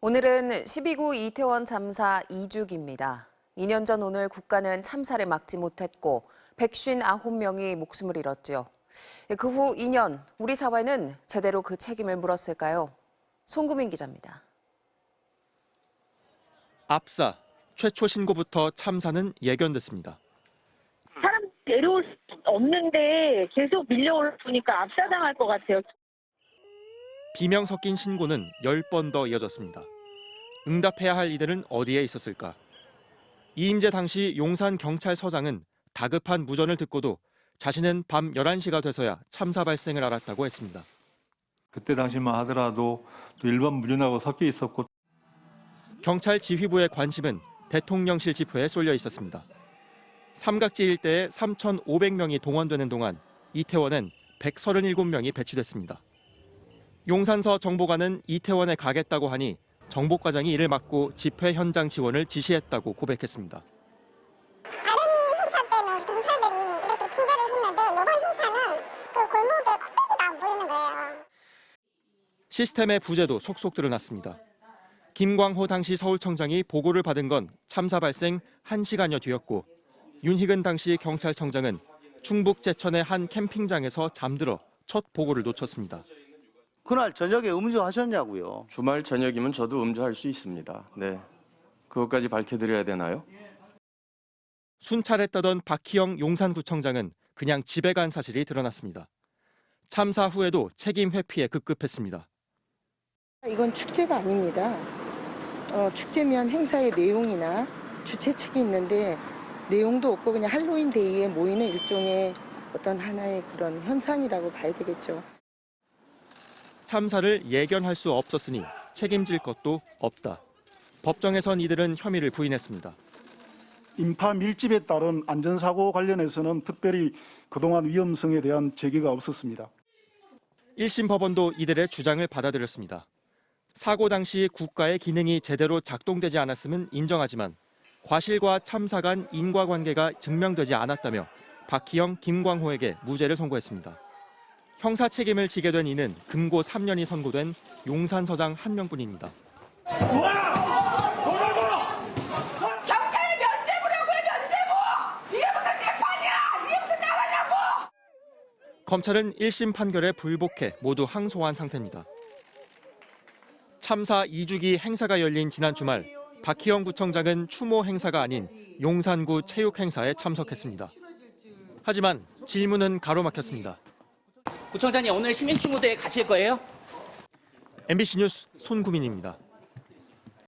오늘은 12구 이태원 참사 2주기입니다. 2년 전 오늘 국가는 참사를 막지 못했고 159명이 목숨을 잃었죠. 그 후 2년, 우리 사회는 제대로 그 책임을 물었을까요? 송구민 기자입니다. 압사, 최초 신고부터 참사는 예견됐습니다. 사람 데려올 수 없는데 계속 밀려오니까 압사당할 것 같아요. 비명 섞인 신고는 10번 더 이어졌습니다. 응답해야 할 이들은 어디에 있었을까? 이임제 당시 용산 경찰서장은 다급한 무전을 듣고도 자신은 밤 11시가 돼서야 참사 발생을 알았다고 했습니다. 그때 당시만 하더라도 또 일반 무전하고 섞여 있었고. 경찰 지휘부의 관심은 대통령실 지표에 쏠려 있었습니다. 삼각지 일대에 3,500명이 동원되는 동안 이태원엔 137명이 배치됐습니다. 용산서 정보관은 이태원에 가겠다고 하니 정보과장이 이를 막고 집회 현장 지원을 지시했다고 고백했습니다. 다른 행사 때는 우리 경찰들이 이렇게 통제를 했는데 이번 행사는 그 골목에 컵백이도 안 보이는 거예요. 시스템의 부재도 속속 드러났습니다. 김광호 당시 서울청장이 보고를 받은 건 참사 발생 1시간여 뒤였고 윤희근 당시 경찰청장은 충북 제천의 한 캠핑장에서 잠들어 첫 보고를 놓쳤습니다. 그날 저녁에 음주하셨냐고요? 주말 저녁이면 저도 음주할 수 있습니다. 네, 그것까지 밝혀드려야 되나요? 순찰에 떠던 박희영 용산구청장은 그냥 집에 간 사실이 드러났습니다. 참사 후에도 책임 회피에 급급했습니다. 이건 축제가 아닙니다. 축제면 행사의 내용이나 주최 측이 있는데 내용도 없고 그냥 할로윈 데이에 모이는 일종의 어떤 하나의 그런 현상이라고 봐야 되겠죠. 참사를 예견할 수 없었으니 책임질 것도 없다. 법정에선 이들은 혐의를 부인했습니다. 인파 밀집에 따른 안전사고 관련해서는 특별히 그동안 위험성에 대한 제기가 없었습니다. 1심 법원도 이들의 주장을 받아들였습니다. 사고 당시 국가의 기능이 제대로 작동되지 않았음은 인정하지만 과실과 참사 간 인과관계가 증명되지 않았다며 박희영, 김광호에게 무죄를 선고했습니다. 형사 책임을 지게 된 이는 금고 3년이 선고된 용산서장 한 명뿐입니다. 경찰에 면대부라고요, 면대부! 이게 무슨 재판이야! 이게 무슨 나라냐고! 검찰은 1심 판결에 불복해 모두 항소한 상태입니다. 참사 2주기 행사가 열린 지난 주말, 박희영 구청장은 추모 행사가 아닌 용산구 체육 행사에 참석했습니다. 하지만 질문은 가로막혔습니다. 구청장님, 오늘 시민추모대에 가실 거예요? MBC 뉴스 손구민입니다.